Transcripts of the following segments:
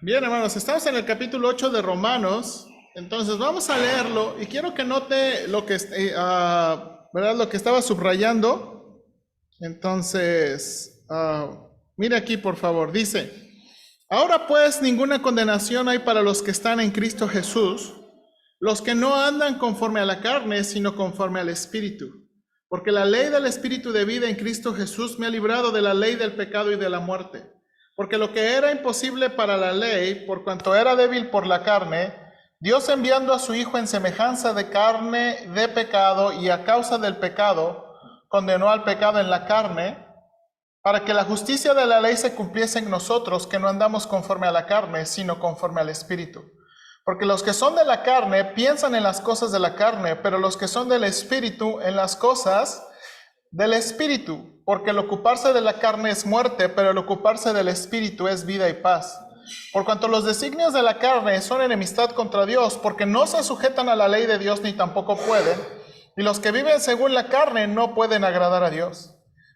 Bien, hermanos, estamos en el capítulo 8 de Romanos. Entonces vamos a leerlo y quiero que note lo que, ¿verdad? Lo que estaba subrayando. Entonces, mire aquí, por favor. Dice, ahora pues ninguna condenación hay para los que están en Cristo Jesús, los que no andan conforme a la carne, sino conforme al Espíritu. Porque la ley del Espíritu de vida en Cristo Jesús me ha librado de la ley del pecado y de la muerte. Porque lo que era imposible para la ley, por cuanto era débil por la carne, Dios enviando a su Hijo en semejanza de carne de pecado y a causa del pecado, condenó al pecado en la carne, para que la justicia de la ley se cumpliese en nosotros, que no andamos conforme a la carne, sino conforme al Espíritu. Porque los que son de la carne piensan en las cosas de la carne, pero los que son del Espíritu en las cosas del Espíritu. Porque el ocuparse de la carne es muerte, pero el ocuparse del Espíritu es vida y paz. Por cuanto los designios de la carne son enemistad contra Dios, porque no se sujetan a la ley de Dios ni tampoco pueden, y los que viven según la carne no pueden agradar a Dios.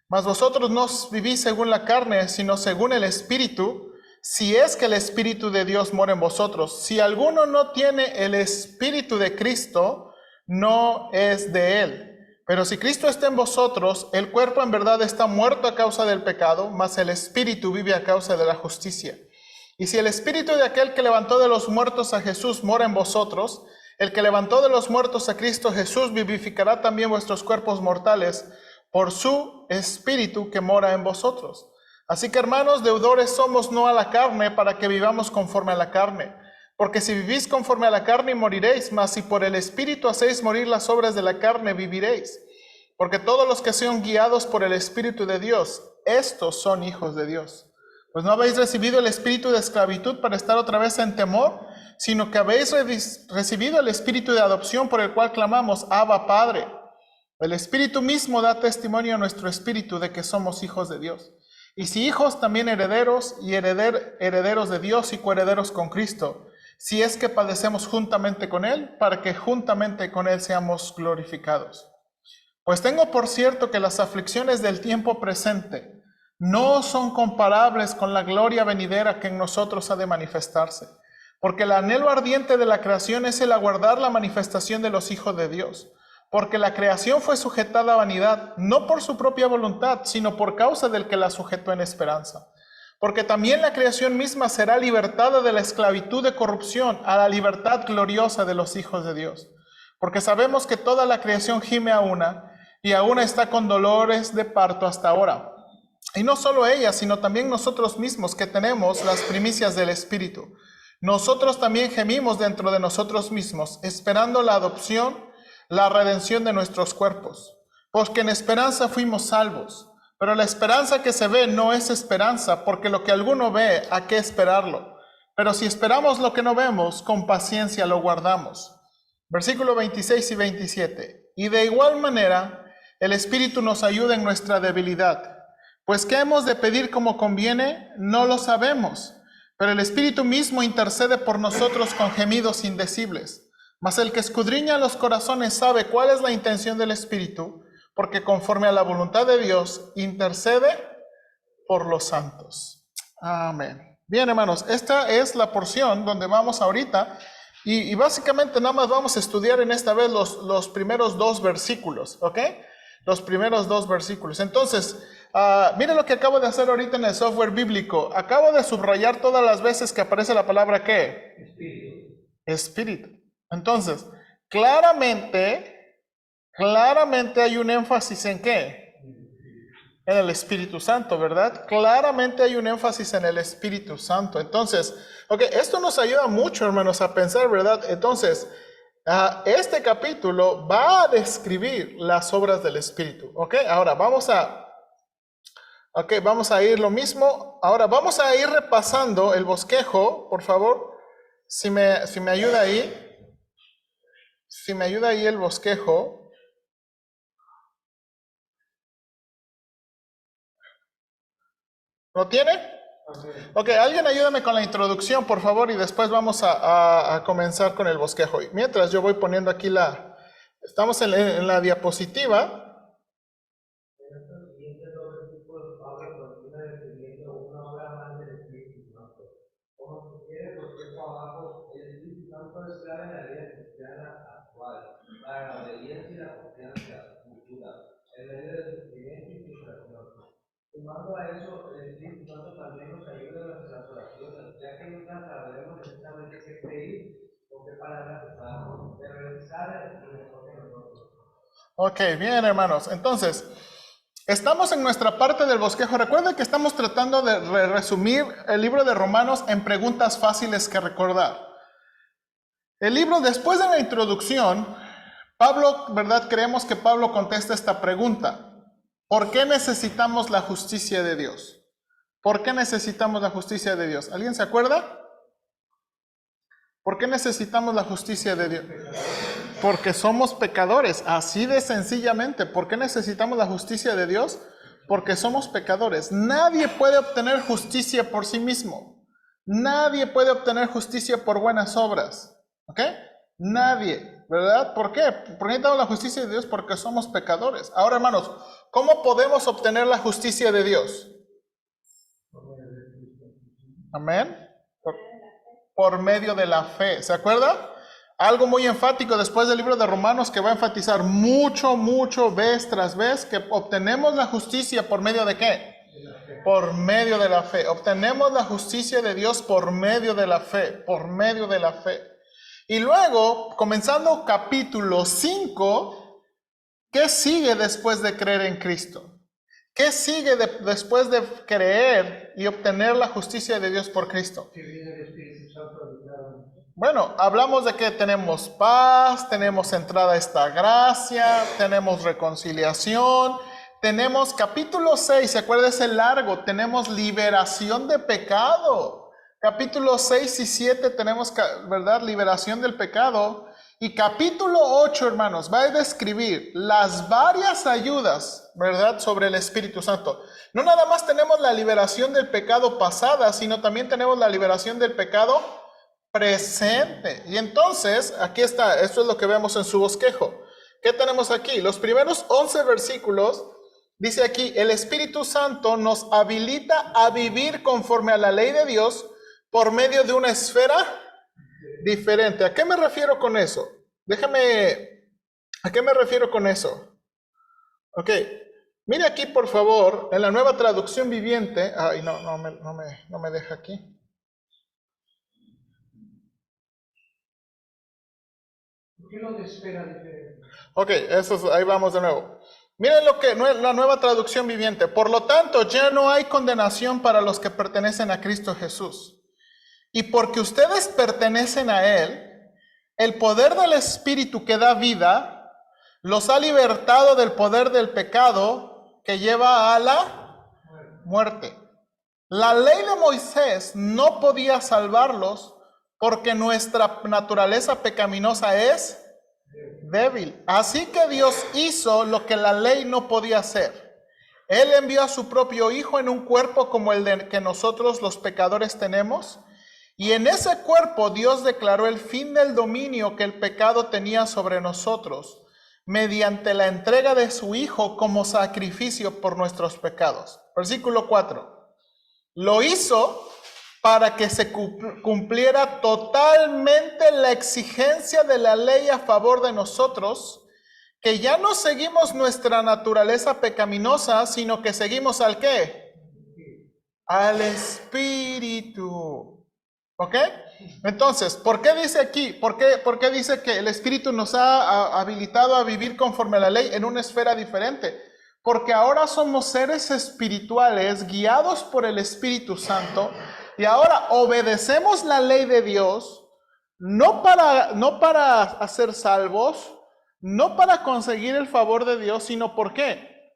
Mas vosotros no vivís según la carne, sino según el Espíritu, si es que el Espíritu de Dios mora en vosotros. Si alguno no tiene el Espíritu de Cristo, no es de él. Pero si Cristo está en vosotros, el cuerpo en verdad está muerto a causa del pecado, mas el Espíritu vive a causa de la justicia. Y si el Espíritu de aquel que levantó de los muertos a Jesús mora en vosotros, el que levantó de los muertos a Cristo Jesús vivificará también vuestros cuerpos mortales por su Espíritu que mora en vosotros. Así que, hermanos, deudores somos no a la carne, para que vivamos conforme a la carne. Porque si vivís conforme a la carne moriréis, mas si por el Espíritu hacéis morir las obras de la carne, viviréis. Porque todos los que son guiados por el Espíritu de Dios, estos son hijos de Dios. Pues no habéis recibido el espíritu de esclavitud para estar otra vez en temor, sino que habéis recibido el espíritu de adopción por el cual clamamos, Abba, Padre. El Espíritu mismo da testimonio a nuestro espíritu de que somos hijos de Dios. Y si hijos, también herederos, y herederos de Dios y coherederos con Cristo, si es que padecemos juntamente con Él, para que juntamente con Él seamos glorificados. Pues tengo por cierto que las aflicciones del tiempo presente no son comparables con la gloria venidera que en nosotros ha de manifestarse. Porque el anhelo ardiente de la creación es el aguardar la manifestación de los hijos de Dios. Porque la creación fue sujetada a vanidad, no por su propia voluntad, sino por causa del que la sujetó en esperanza. Porque también la creación misma será libertada de la esclavitud de corrupción a la libertad gloriosa de los hijos de Dios. Porque sabemos que toda la creación gime a una, y aún está con dolores de parto hasta ahora. Y no solo ella, sino también nosotros mismos que tenemos las primicias del Espíritu. Nosotros también gemimos dentro de nosotros mismos, esperando la adopción, la redención de nuestros cuerpos. Porque en esperanza fuimos salvos. Pero la esperanza que se ve no es esperanza, porque lo que alguno ve, ¿a qué esperarlo? Pero si esperamos lo que no vemos, con paciencia lo guardamos. Versículo 26 y 27. Y de igual manera, el Espíritu nos ayuda en nuestra debilidad. Pues ¿qué hemos de pedir como conviene? No lo sabemos. Pero el Espíritu mismo intercede por nosotros con gemidos indecibles. Mas el que escudriña los corazones sabe cuál es la intención del Espíritu, porque conforme a la voluntad de Dios, intercede por los santos. Amén. Bien, hermanos, esta es la porción donde vamos ahorita. Y básicamente nada más vamos a estudiar en esta vez los primeros dos versículos, ¿ok? Los primeros dos versículos. Entonces, miren lo que acabo de hacer ahorita en el software bíblico. Acabo de subrayar todas las veces que aparece la palabra ¿qué? Espíritu. Espíritu. Entonces, claramente hay un énfasis en ¿qué? En el Espíritu Santo, ¿verdad? Claramente hay un énfasis en el Espíritu Santo. Entonces, ok, esto nos ayuda mucho, hermanos, a pensar, ¿verdad? Entonces, este capítulo va a describir las obras del Espíritu, ¿ok? Ahora vamos a ir lo mismo. Ahora vamos a ir repasando el bosquejo, por favor, si me ayuda ahí. Si me ayuda ahí el bosquejo. ¿Lo tiene? Ok, alguien ayúdame con la introducción, por favor, y después vamos a comenzar con el bosquejo. Y mientras yo voy poniendo aquí estamos en la diapositiva. es clave en la vida cristiana actual para la obediencia y la confianza futura, en medio del sufrimiento y frustración. Sumando a eso, el Espíritu Santo también nos ayuda en nuestras oraciones, ya que nunca sabremos exactamente qué pedir o qué palabras usar, pero Él sabe lo mejor que nosotros. Ok, bien, hermanos. Entonces, estamos en nuestra parte del bosquejo. Recuerden que estamos tratando de resumir el libro de Romanos en preguntas fáciles que recordar. El libro, después de la introducción, Pablo, ¿verdad? Creemos que Pablo contesta esta pregunta. ¿Por qué necesitamos la justicia de Dios? ¿Por qué necesitamos la justicia de Dios? ¿Alguien se acuerda? ¿Por qué necesitamos la justicia de Dios? Porque somos pecadores, así de sencillamente. ¿Por qué necesitamos la justicia de Dios? Porque somos pecadores. Nadie puede obtener justicia por sí mismo. Nadie puede obtener justicia por buenas obras. ¿Ok? Nadie, ¿verdad? ¿Por qué? ¿Por qué necesitamos la justicia de Dios? Porque somos pecadores. Ahora, hermanos, ¿cómo podemos obtener la justicia de Dios? Amén. Por medio de la fe. ¿Se acuerda? Algo muy enfático después del libro de Romanos que va a enfatizar mucho, vez tras vez, que obtenemos la justicia por medio de ¿qué? Por medio de la fe. Obtenemos la justicia de Dios por medio de la fe, por medio de la fe. Y luego, comenzando capítulo 5, ¿qué sigue después de creer en Cristo? ¿Qué sigue después de creer y obtener la justicia de Dios por Cristo? Bueno, hablamos de que tenemos paz, tenemos entrada a esta gracia, tenemos reconciliación, tenemos capítulo 6, ¿se acuerda ese largo? Tenemos liberación de pecado. Capítulo 6 y 7 tenemos, ¿verdad? Liberación del pecado. Y capítulo 8, hermanos, va a describir las varias ayudas, ¿verdad? Sobre el Espíritu Santo. No nada más tenemos la liberación del pecado pasada, sino también tenemos la liberación del pecado presente. Y entonces, aquí está, esto es lo que vemos en su bosquejo. ¿Qué tenemos aquí? Los primeros 11 versículos, dice aquí, el Espíritu Santo nos habilita a vivir conforme a la ley de Dios por medio de una esfera diferente. ¿A qué me refiero con eso? ¿A qué me refiero con eso? Ok, mire aquí por favor, en la Nueva Traducción Viviente, ay no me deja aquí. ¿Por qué no te espera diferente? Ok, ahí vamos de nuevo. Miren lo que la Nueva Traducción Viviente. Por lo tanto, ya no hay condenación para los que pertenecen a Cristo Jesús. Y porque ustedes pertenecen a Él, el poder del Espíritu que da vida los ha libertado del poder del pecado que lleva a la muerte. La ley de Moisés no podía salvarlos porque nuestra naturaleza pecaminosa es débil. Así que Dios hizo lo que la ley no podía hacer. Él envió a su propio Hijo en un cuerpo como el que nosotros los pecadores tenemos. Y en ese cuerpo Dios declaró el fin del dominio que el pecado tenía sobre nosotros, mediante la entrega de su Hijo como sacrificio por nuestros pecados. Versículo 4. Lo hizo para que se cumpliera totalmente la exigencia de la ley a favor de nosotros, que ya no seguimos nuestra naturaleza pecaminosa, sino que seguimos ¿al qué? Al Espíritu. ¿Ok? Entonces, ¿por qué dice aquí? ¿Por qué dice que el Espíritu nos ha habilitado a vivir conforme a la ley en una esfera diferente? Porque ahora somos seres espirituales guiados por el Espíritu Santo y ahora obedecemos la ley de Dios no para ser salvos, no para conseguir el favor de Dios, sino ¿por qué?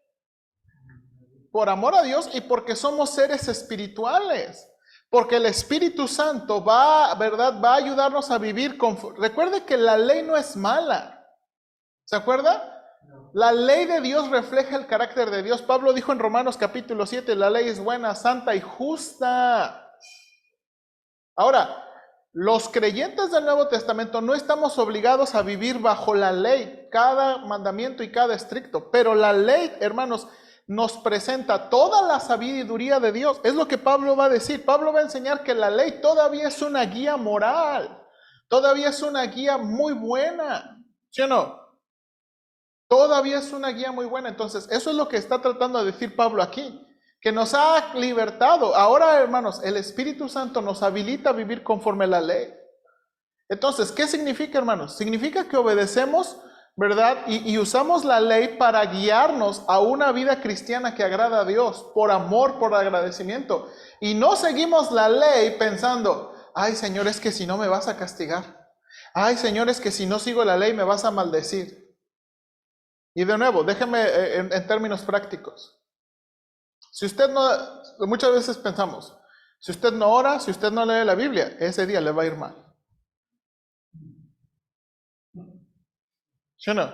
Por amor a Dios y porque somos seres espirituales. Porque el Espíritu Santo ¿verdad? Va a ayudarnos a vivir conforme. Recuerde que la ley no es mala. ¿Se acuerda? La ley de Dios refleja el carácter de Dios. Pablo dijo en Romanos capítulo 7, la ley es buena, santa y justa. Ahora, los creyentes del Nuevo Testamento no estamos obligados a vivir bajo la ley, cada mandamiento y cada estricto. Pero la ley, hermanos, nos presenta toda la sabiduría de Dios. Es lo que Pablo va a decir. Pablo va a enseñar que la ley todavía es una guía moral. Todavía es una guía muy buena, ¿sí o no? Todavía es una guía muy buena. Entonces, eso es lo que está tratando de decir Pablo aquí, que nos ha libertado. Ahora, hermanos, el Espíritu Santo nos habilita a vivir conforme a la ley. Entonces, ¿qué significa, hermanos? Significa que obedecemos, ¿verdad? Y usamos la ley para guiarnos a una vida cristiana que agrada a Dios, por amor, por agradecimiento. Y no seguimos la ley pensando, ay, Señor, es que si no me vas a castigar. Ay, Señor, es que si no sigo la ley me vas a maldecir. Y de nuevo, déjeme en términos prácticos. Si usted no, muchas veces pensamos, si usted no ora, si usted no lee la Biblia, ese día le va a ir mal. ¿Sí o no?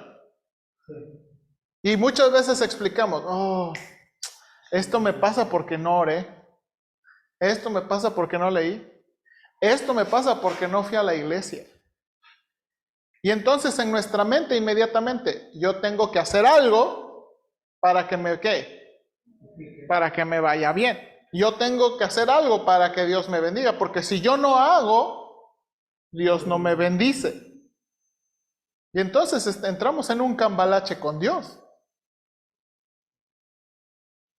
Y muchas veces explicamos, oh, esto me pasa porque no oré, esto me pasa porque no leí, esto me pasa porque no fui a la iglesia. Y entonces en nuestra mente inmediatamente, yo tengo que hacer algo para que me, ¿qué? Para que me vaya bien. Yo tengo que hacer algo para que Dios me bendiga, porque si yo no hago, Dios no me bendice. Y entonces entramos en un cambalache con Dios.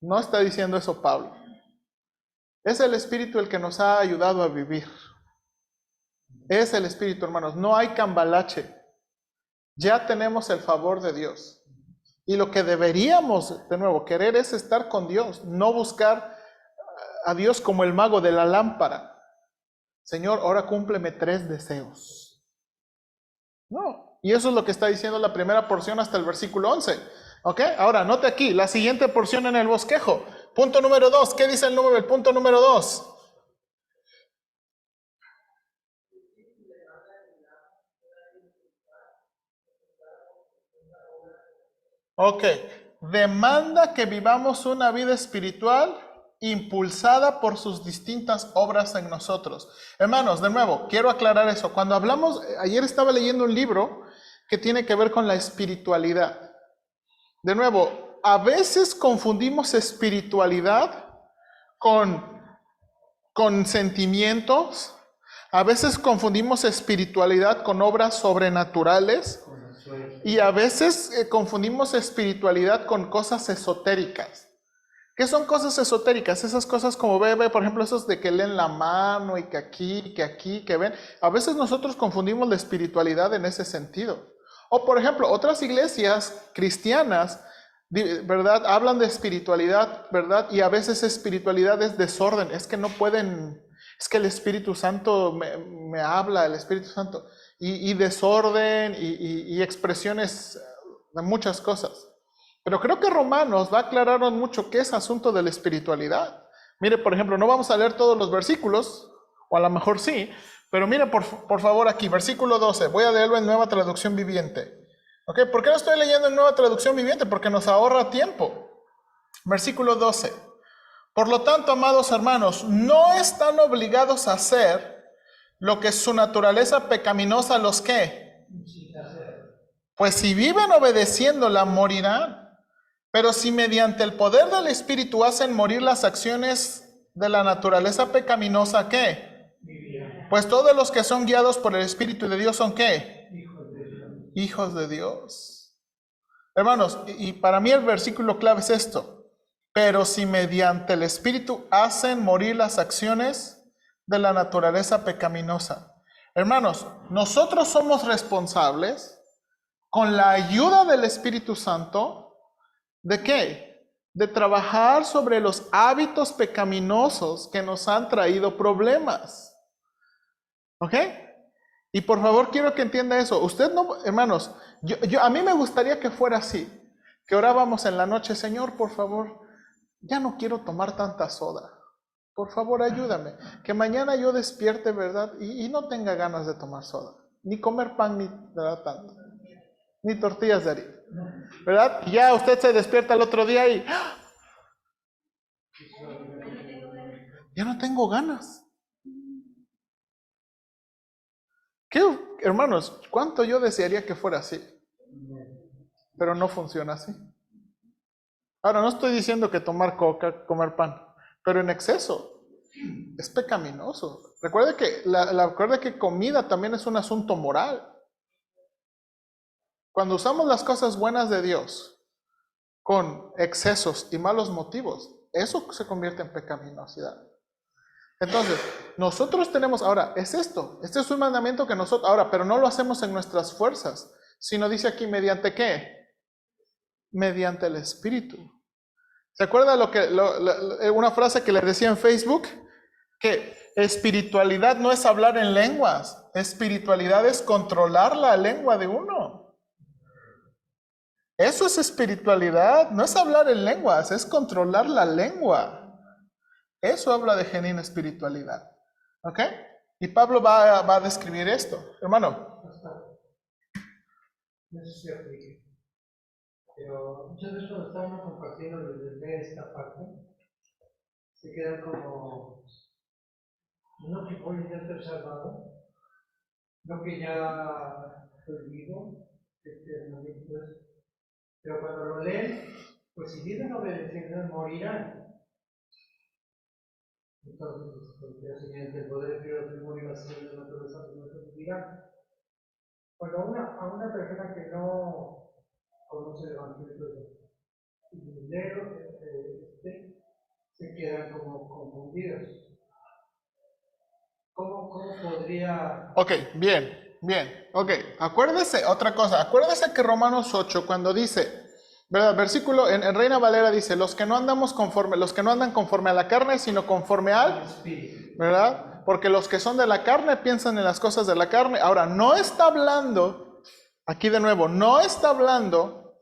No está diciendo eso Pablo. Es el Espíritu el que nos ha ayudado a vivir. Es el Espíritu, hermanos. No hay cambalache. Ya tenemos el favor de Dios. Y lo que deberíamos, de nuevo, querer es estar con Dios. No buscar a Dios como el mago de la lámpara. Señor, ahora cúmpleme 3 deseos. No. Y eso es lo que está diciendo la primera porción hasta el versículo 11. ¿Ok? Ahora, note aquí, la siguiente porción en el bosquejo. Punto número 2. ¿Qué dice el punto número 2? Ok. Demanda que vivamos una vida espiritual impulsada por sus distintas obras en nosotros. Hermanos, de nuevo, quiero aclarar eso. Cuando hablamos, ayer estaba leyendo un libro que tiene que ver con la espiritualidad. De nuevo, a veces confundimos espiritualidad con sentimientos, a veces confundimos espiritualidad con obras sobrenaturales y a veces confundimos espiritualidad con cosas esotéricas. ¿Qué son cosas esotéricas? Esas cosas como ve, por ejemplo, esos de que leen la mano y que aquí, que ven. A veces nosotros confundimos la espiritualidad en ese sentido. O por ejemplo, otras iglesias cristianas, ¿verdad? Hablan de espiritualidad, ¿verdad? Y a veces espiritualidad es desorden. Es que no pueden, es que el Espíritu Santo me habla, el Espíritu Santo. Y desorden y expresiones de muchas cosas. Pero creo que Romanos va a aclararnos mucho qué es asunto de la espiritualidad. Mire, por ejemplo, no vamos a leer todos los versículos, o a lo mejor sí, pero mire por favor aquí, versículo 12, voy a leerlo en Nueva Traducción Viviente. ¿Ok? ¿Por qué lo estoy leyendo en Nueva Traducción Viviente? Porque nos ahorra tiempo. Versículo 12. Por lo tanto, amados hermanos, no están obligados a hacer lo que su naturaleza pecaminosa los ¿qué? Pues si viven obedeciéndola, morirán. Pero si mediante el poder del Espíritu hacen morir las acciones de la naturaleza pecaminosa, ¿qué? Pues todos los que son guiados por el Espíritu de Dios son ¿qué? Hijos de Dios. Hermanos, y para mí el versículo clave es esto. Pero si mediante el Espíritu hacen morir las acciones de la naturaleza pecaminosa. Hermanos, nosotros somos responsables con la ayuda del Espíritu Santo. ¿De qué? De trabajar sobre los hábitos pecaminosos que nos han traído problemas. ¿Ok? Y por favor quiero que entienda eso. Usted no, hermanos, a mí me gustaría que fuera así. Que orábamos en la noche, Señor, por favor, ya no quiero tomar tanta soda. Por favor, ayúdame. Que mañana yo despierte, ¿verdad? Y no tenga ganas de tomar soda. Ni comer pan, ni ¿verdad? Tanto. Ni tortillas de harina. ¿Verdad? Y ya usted se despierta el otro día y ya no tengo ganas. ¿Qué, hermanos? ¿Cuánto yo desearía que fuera así? Pero no funciona así. Ahora, no estoy diciendo que tomar coca, comer pan, pero en exceso. es pecaminoso. Recuerde que, recuerde que comida también es un asunto moral. Cuando usamos las cosas buenas de Dios con excesos y malos motivos, eso se convierte en pecaminosidad. Entonces, nosotros tenemos, ahora, este es un mandamiento que nosotros, ahora, pero no lo hacemos en nuestras fuerzas, sino dice aquí, ¿mediante qué? Mediante el Espíritu. ¿Se acuerda una frase que le decía en Facebook? Que espiritualidad no es hablar en lenguas, espiritualidad es controlar la lengua de uno. Eso es espiritualidad, no es hablar en lenguas, es controlar la lengua. Eso habla de genuina espiritualidad. ¿Ok? Y Pablo va a describir esto. Hermano. No sé si se aplique. Pero muchas veces cuando estamos compartiendo desde esta parte, se quedan como, no que voy a ser salvado, no que ya estoy vivo, pero cuando lo leen, pues si viven obedeciendo, morirán. Entonces, el siguiente, el poder de Dios y la ser de la naturaleza no vivirán. Cuando a una persona que no conoce el Evangelio se quedan como confundidos. ¿Cómo podría...? Ok, bien. Ok, acuérdese, otra cosa. Acuérdese que Romanos 8, cuando dice, ¿verdad? Versículo, en Reina Valera dice, los que no andan conforme a la carne, sino conforme al Espíritu, ¿verdad? Porque los que son de la carne piensan en las cosas de la carne. Ahora, no está hablando, aquí de nuevo, no está hablando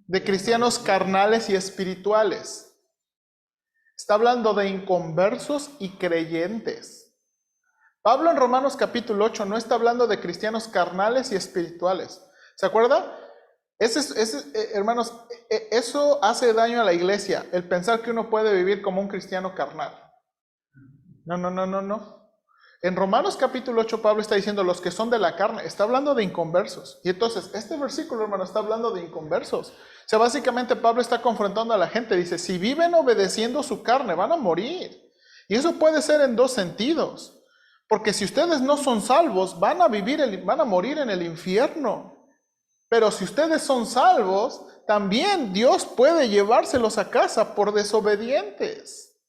de cristianos carnales y espirituales. Está hablando de inconversos y creyentes. Pablo en Romanos capítulo 8 no está hablando de cristianos carnales y espirituales. ¿Se acuerda? Hermanos, eso hace daño a la iglesia, el pensar que uno puede vivir como un cristiano carnal. No. En Romanos capítulo 8 Pablo está diciendo los que son de la carne, está hablando de inconversos. Y entonces este versículo, hermano, está hablando de inconversos. O sea, básicamente Pablo está confrontando a la gente, dice, si viven obedeciendo su carne, van a morir. Y eso puede ser en dos sentidos. Porque si ustedes no son salvos, van a morir en el infierno. Pero si ustedes son salvos, también Dios puede llevárselos a casa por desobedientes.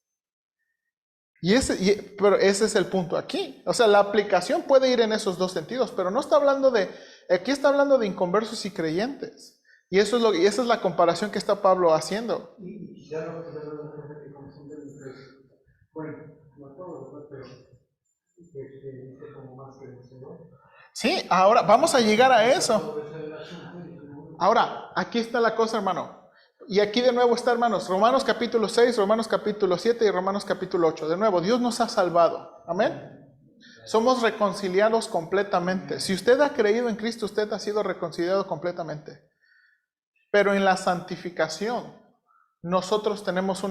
Pero ese es el punto aquí. O sea, la aplicación puede ir en esos dos sentidos, pero no está hablando aquí está hablando de inconversos y creyentes. Y esa es la comparación que está Pablo haciendo. Y ya lo que confunde, bueno, no todo, pero como más que el Señor. Sí, ahora vamos a llegar a eso. Ahora, aquí está la cosa, hermano. Y aquí de nuevo está, hermanos, Romanos capítulo 6, Romanos capítulo 7 y Romanos capítulo 8. De nuevo, Dios nos ha salvado. Amén. Somos reconciliados completamente. Si usted ha creído en Cristo, usted ha sido reconciliado completamente. Pero en la santificación, nosotros tenemos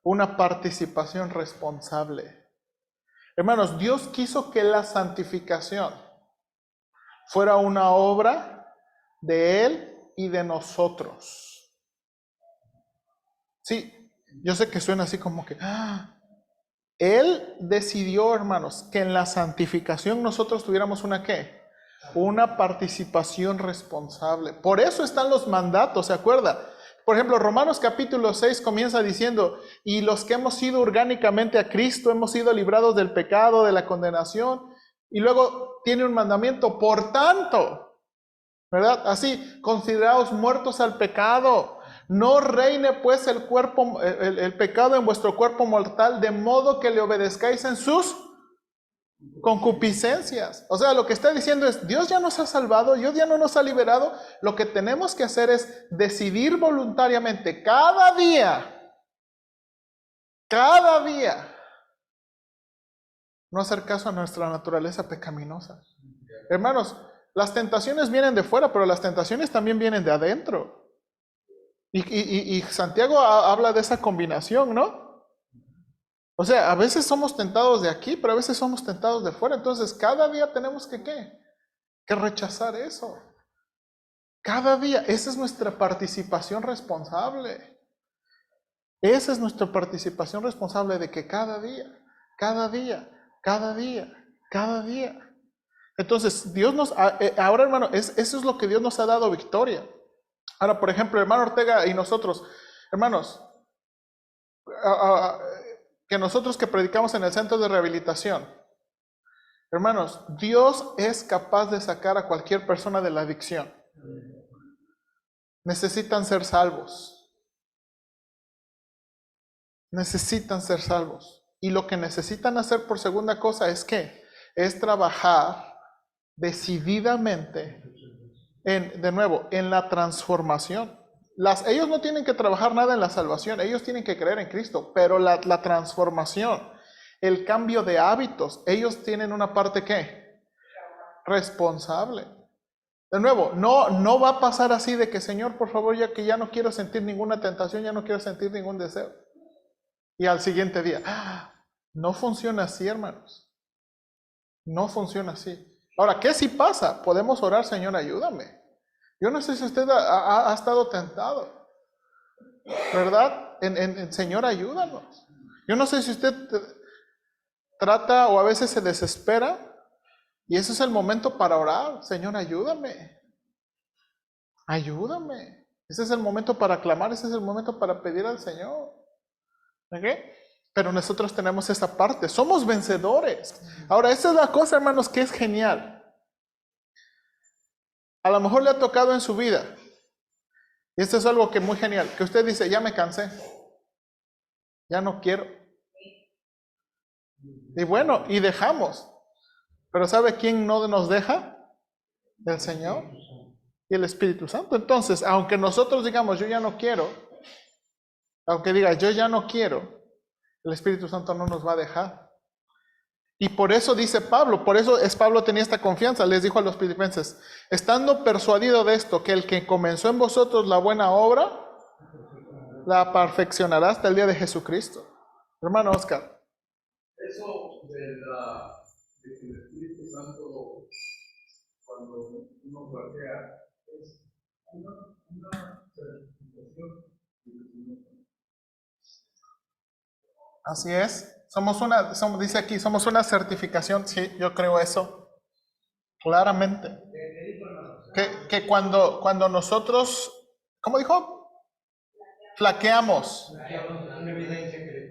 una participación responsable. Hermanos, Dios quiso que la santificación fuera una obra de Él y de nosotros. Sí, yo sé que suena así como que... Él decidió, hermanos, que en la santificación nosotros tuviéramos una participación responsable. Por eso están los mandatos, ¿se acuerda? Por ejemplo, Romanos capítulo 6 comienza diciendo, y los que hemos sido orgánicamente a Cristo, hemos sido librados del pecado, de la condenación, y luego tiene un mandamiento, por tanto, ¿verdad? Así, consideraos muertos al pecado, no reine pues el pecado en vuestro cuerpo mortal, de modo que le obedezcáis en sus concupiscencias. O sea, lo que está diciendo es, Dios ya nos ha salvado, Dios ya no nos ha liberado. Lo que tenemos que hacer es decidir voluntariamente cada día, no hacer caso a nuestra naturaleza pecaminosa. Hermanos, las tentaciones vienen de fuera, pero las tentaciones también vienen de adentro. Y Santiago habla de esa combinación, ¿no? O sea, a veces somos tentados de aquí, pero a veces somos tentados de fuera. Entonces, cada día tenemos que rechazar eso. Cada día, esa es nuestra participación responsable. Esa es nuestra participación responsable de que cada día, cada día, cada día, cada día. Entonces, Dios nos, ahora hermano, eso es lo que Dios nos ha dado victoria. Ahora, por ejemplo, hermano Ortega y nosotros, hermanos, que nosotros que predicamos en el centro de rehabilitación, hermanos, Dios es capaz de sacar a cualquier persona de la adicción. Necesitan ser salvos. Necesitan ser salvos. Y lo que necesitan hacer por segunda cosa es ¿qué? Es trabajar decididamente de nuevo, en la transformación. Ellos no tienen que trabajar nada en la salvación, ellos tienen que creer en Cristo, pero la transformación, el cambio de hábitos, ellos tienen una parte ¿qué? Responsable. De nuevo, no va a pasar así de que Señor, por favor, ya que ya no quiero sentir ninguna tentación, ya no quiero sentir ningún deseo. Y al siguiente día, no funciona así, hermanos. No funciona así. Ahora, ¿qué si pasa? Podemos orar, Señor, ayúdame. Yo no sé si usted ha estado tentado, ¿verdad? Señor, ayúdanos. Yo no sé si usted trata o a veces se desespera y ese es el momento para orar. Señor, ayúdame. Ayúdame. Ese es el momento para clamar, ese es el momento para pedir al Señor. ¿Ok? Pero nosotros tenemos esa parte, somos vencedores. Ahora, esa es la cosa, hermanos, que es genial. A lo mejor le ha tocado en su vida, y esto es algo que es muy genial, que usted dice, ya me cansé, ya no quiero. Y bueno, y dejamos. Pero ¿sabe quién no nos deja? El Señor y el Espíritu Santo. Entonces, aunque nosotros digamos, yo ya no quiero, aunque diga, yo ya no quiero, el Espíritu Santo no nos va a dejar. Y por eso dice Pablo, por eso Pablo tenía esta confianza, les dijo a los filipenses, estando persuadido de esto, que el que comenzó en vosotros la buena obra, la perfeccionará hasta el día de Jesucristo. Hermano Oscar. Eso de que el Espíritu Santo, cuando uno flaquea, es una certificación. Así es. Dice aquí, somos una certificación. Sí, yo creo eso. Claramente. Que cuando nosotros, ¿cómo dijo? Flaqueamos.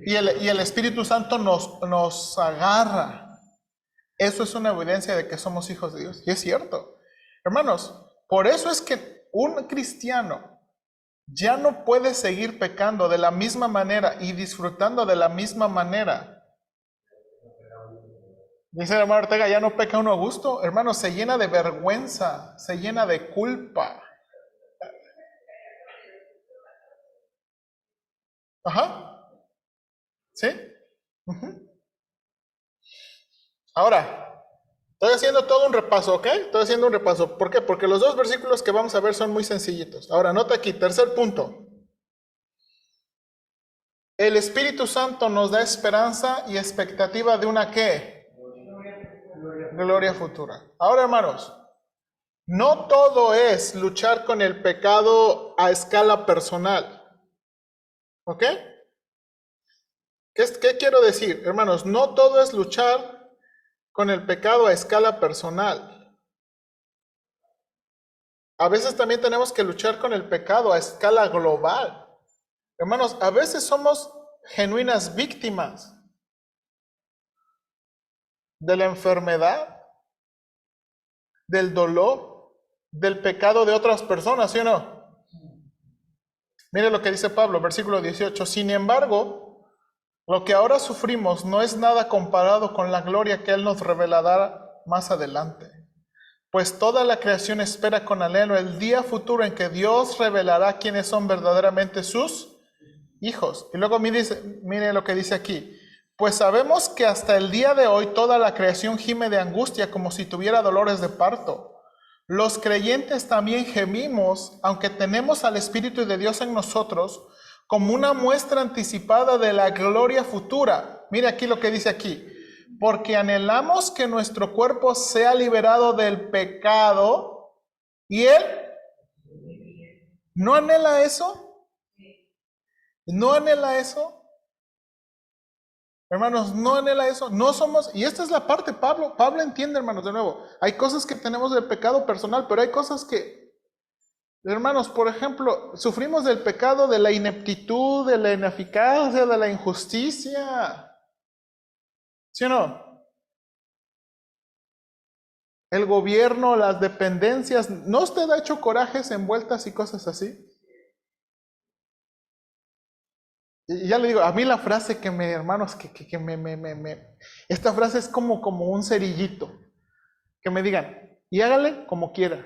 Y el Espíritu Santo nos agarra. Eso es una evidencia de que somos hijos de Dios. Y es cierto. Hermanos, por eso es que un cristiano ya no puede seguir pecando de la misma manera y disfrutando de la misma manera. Dice el hermano Ortega, ya no peca uno a gusto. Hermano, se llena de vergüenza, se llena de culpa. Ajá. ¿Sí? Ahora, estoy haciendo todo un repaso, ¿ok? Estoy haciendo un repaso. ¿Por qué? Porque los dos versículos que vamos a ver son muy sencillitos. Ahora, nota aquí, tercer punto. El Espíritu Santo nos da esperanza y expectativa de una ¿qué? Gloria futura. Ahora, hermanos, no todo es luchar con el pecado a escala personal. ¿Ok? ¿Qué quiero decir? Hermanos, no todo es luchar con el pecado a escala personal. A veces también tenemos que luchar con el pecado a escala global. Hermanos, a veces somos genuinas víctimas de la enfermedad, del dolor, del pecado de otras personas, ¿sí o no? Mire lo que dice Pablo, versículo 18. Sin embargo, lo que ahora sufrimos no es nada comparado con la gloria que Él nos revelará más adelante. Pues toda la creación espera con anhelo el día futuro en que Dios revelará quiénes son verdaderamente sus hijos. Y luego mire lo que dice aquí. Pues sabemos que hasta el día de hoy toda la creación gime de angustia como si tuviera dolores de parto. Los creyentes también gemimos, aunque tenemos al Espíritu de Dios en nosotros, como una muestra anticipada de la gloria futura. Mire aquí lo que dice aquí. Porque anhelamos que nuestro cuerpo sea liberado del pecado. ¿Y Él no anhela eso? ¿No anhela eso? Hermanos, no anhela eso. No somos, y esta es la parte, Pablo entiende, hermanos, de nuevo. Hay cosas que tenemos del pecado personal, pero hay cosas que, hermanos, por ejemplo, sufrimos del pecado de la ineptitud, de la ineficacia, de la injusticia. ¿Sí o no? El gobierno, las dependencias. ¿No usted ha hecho corajes envueltas y cosas así? Y ya le digo, a mí la frase que me, hermanos, esta frase es como un cerillito. Que me digan, y hágale como quiera.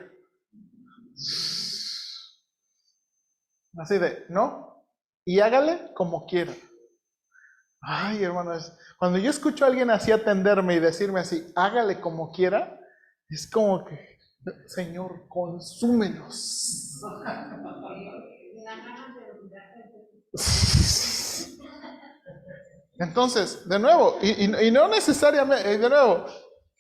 Así de, ¿no? Y hágale como quiera. Ay, hermanos, cuando yo escucho a alguien así atenderme y decirme así, hágale como quiera, es como que, Señor, consúmenos. Entonces, de nuevo, y no necesariamente,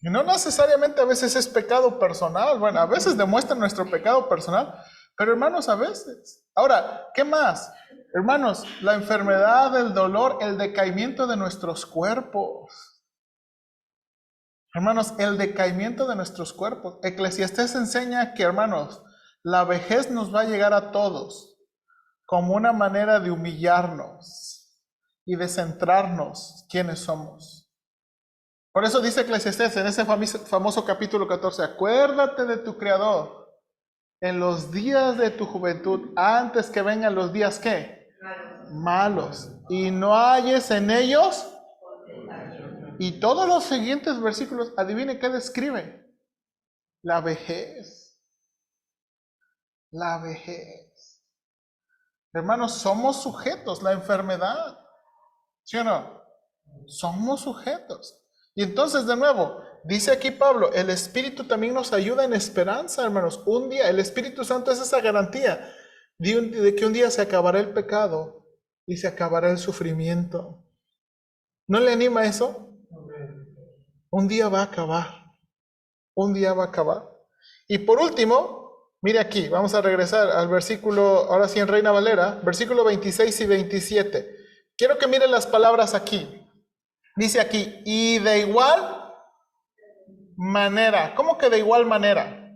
no necesariamente a veces es pecado personal. Bueno, a veces demuestra nuestro pecado personal, pero hermanos, a veces. Ahora, ¿qué más? Hermanos, la enfermedad, el dolor, el decaimiento de nuestros cuerpos. Hermanos, el decaimiento de nuestros cuerpos. Eclesiastés enseña que, hermanos, la vejez nos va a llegar a todos como una manera de humillarnos y de centrarnos quiénes somos. Por eso dice Eclesiastés en ese famoso capítulo 14, acuérdate de tu Creador en los días de tu juventud, antes que vengan los días, ¿qué? Malos. Y no halles en ellos. Y todos los siguientes versículos, adivine qué describe. La vejez. La vejez. Hermanos, somos sujetos, la enfermedad. ¿Sí o no? Somos sujetos. Y entonces, de nuevo, dice aquí Pablo, el Espíritu también nos ayuda en esperanza, hermanos. Un día, el Espíritu Santo es esa garantía de que un día se acabará el pecado y se acabará el sufrimiento. ¿No le anima eso? Un día va a acabar. Un día va a acabar. Y por último, mire aquí, vamos a regresar al versículo, ahora sí en Reina Valera, versículo 26 y 27. Quiero que miren las palabras aquí. Dice aquí, y de igual manera. ¿Cómo que de igual manera?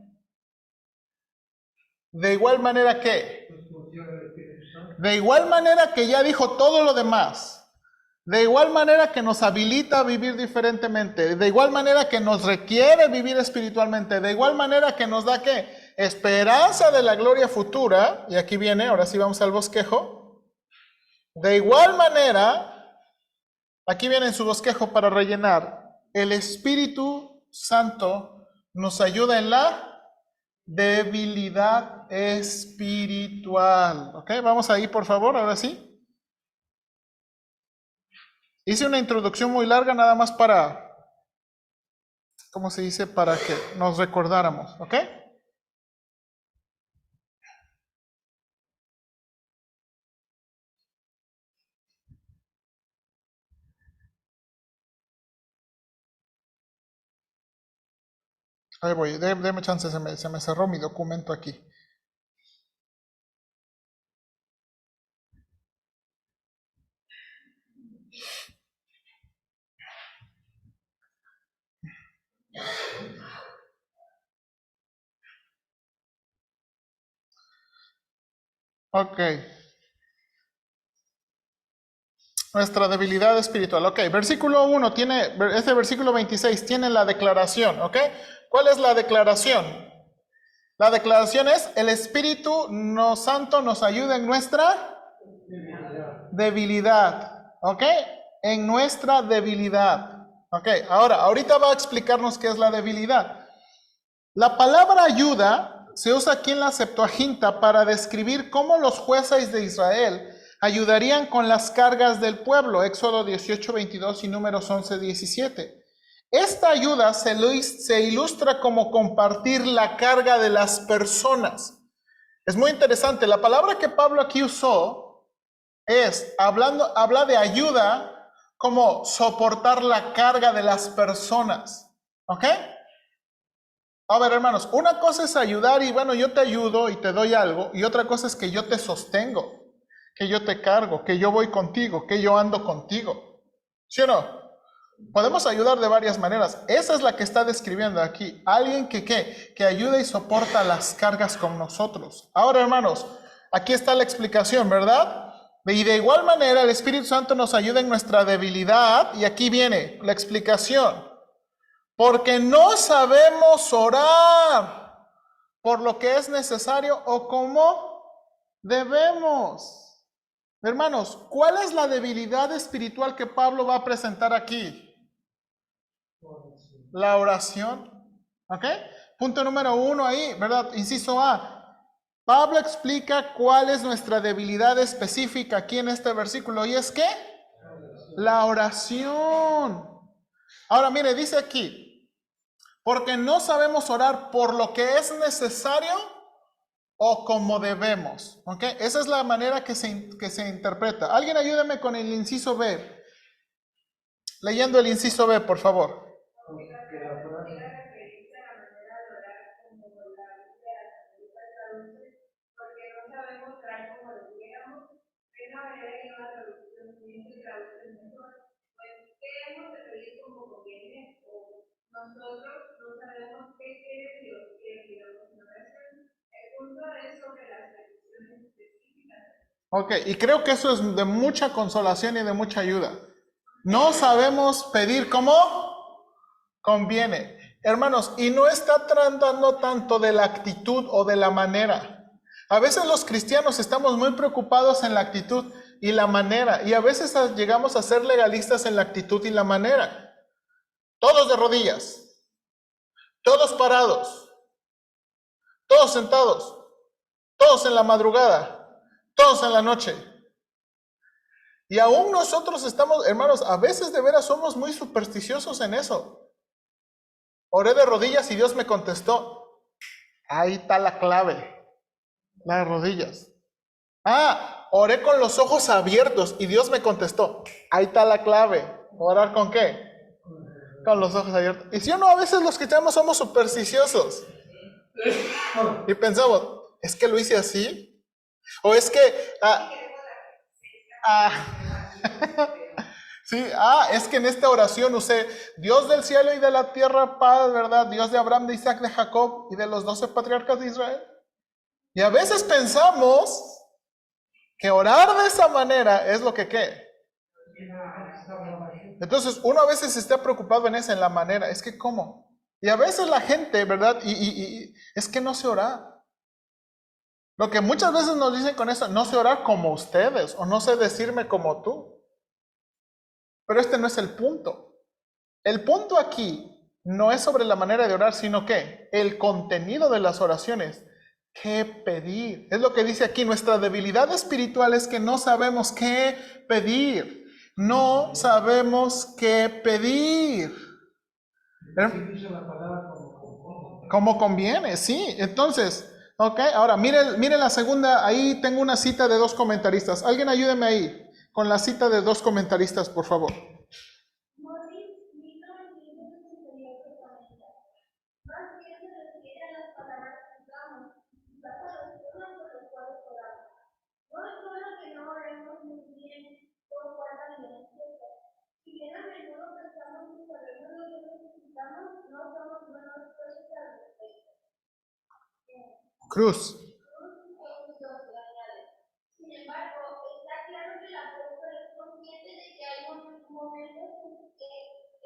¿De igual manera qué? De igual manera que ya dijo todo lo demás. De igual manera que nos habilita a vivir diferentemente. De igual manera que nos requiere vivir espiritualmente. De igual manera que nos da ¿qué? Esperanza de la gloria futura. Y aquí viene, ahora sí vamos al bosquejo. De igual manera, aquí viene en su bosquejo para rellenar. El Espíritu Santo nos ayuda en la debilidad espiritual. ¿Ok? Vamos ahí, por favor, ahora sí. Hice una introducción muy larga nada más para, ¿cómo se dice? Para que nos recordáramos, ¿ok? Ahí voy, déme chance, se me cerró mi documento aquí. Ok. Nuestra debilidad espiritual. Ok, versículo 1 tiene, este versículo 26 tiene la declaración, ¿ok? ¿Cuál es la declaración? La declaración es, el Espíritu Santo nos ayuda en nuestra debilidad, ¿ok? En nuestra debilidad. Ok, ahorita va a explicarnos qué es la debilidad. La palabra ayuda se usa aquí en la Septuaginta para describir cómo los jueces de Israel ayudarían con las cargas del pueblo, Éxodo 18, 22 y Números 11, 17. Esta ayuda se ilustra como compartir la carga de las personas. Es muy interesante, la palabra que Pablo aquí usó habla de ayuda como soportar la carga de las personas. ¿Ok? A ver, hermanos, una cosa es ayudar y bueno, yo te ayudo y te doy algo, y otra cosa es que yo te sostengo. que yo te cargo, que yo voy contigo, que yo ando contigo. ¿Sí o no? Podemos ayudar de varias maneras. Esa es la que está describiendo aquí. Alguien que ayuda y soporta las cargas con nosotros. Ahora, hermanos, aquí está la explicación, ¿verdad? Y de igual manera el Espíritu Santo nos ayuda en nuestra debilidad. Y aquí viene la explicación. Porque no sabemos orar por lo que es necesario o como debemos. Hermanos, ¿cuál es la debilidad espiritual que Pablo va a presentar aquí? La oración. ¿Ok? Punto número 1 ahí, ¿verdad? Inciso A. Pablo explica cuál es nuestra debilidad específica aquí en este versículo. ¿Y es qué? La oración. Ahora mire, dice aquí, porque no sabemos orar por lo que es necesario o como debemos. ¿Ok? Esa es la manera que se interpreta. Alguien ayúdeme con el inciso B. Leyendo el inciso B, por favor. Nosotros no sabemos qué quiere Dios que pidamos en oración. El punto es sobre las peticiones específicas. Ok, y creo que eso es de mucha consolación y de mucha ayuda. No sabemos pedir como conviene. Hermanos, y no está tratando tanto de la actitud o de la manera. A veces los cristianos estamos muy preocupados en la actitud y la manera, y a veces llegamos a ser legalistas en la actitud y la manera. Todos de rodillas, todos parados, todos sentados, todos en la madrugada, todos en la noche. Y aún nosotros estamos, hermanos, a veces de veras somos muy supersticiosos en eso. Oré de rodillas y Dios me contestó. Ahí está la clave, las rodillas. Oré con los ojos abiertos y Dios me contestó. Ahí está la clave. ¿Orar con qué? Con los ojos abiertos. Y si o no, a veces los cristianos somos supersticiosos. Y pensamos, ¿es que lo hice así? O es que... sí, es que en esta oración usé Dios del cielo y de la tierra, paz, ¿verdad? Dios de Abraham, de Isaac, de Jacob y de los 12 patriarcas de Israel. Y a veces pensamos que orar de esa manera es lo que ¿qué? Entonces uno a veces está preocupado en la manera, es que ¿cómo? Y a veces la gente, ¿verdad? Y es que no sé orar. Lo que muchas veces nos dicen con eso, no sé orar como ustedes o no sé decirme como tú. Pero este no es el punto. El punto aquí no es sobre la manera de orar, sino que el contenido de las oraciones. ¿Qué pedir? Es lo que dice aquí, nuestra debilidad espiritual es que no sabemos qué pedir. No sabemos qué pedir. Como conviene, sí. Entonces, ok, ahora miren la segunda, ahí tengo una cita de 2 comentaristas. Alguien ayúdeme ahí con la cita de 2 comentaristas, por favor. Cruz. Sin embargo, está claro que el apóstol es consciente de que hay momentos en que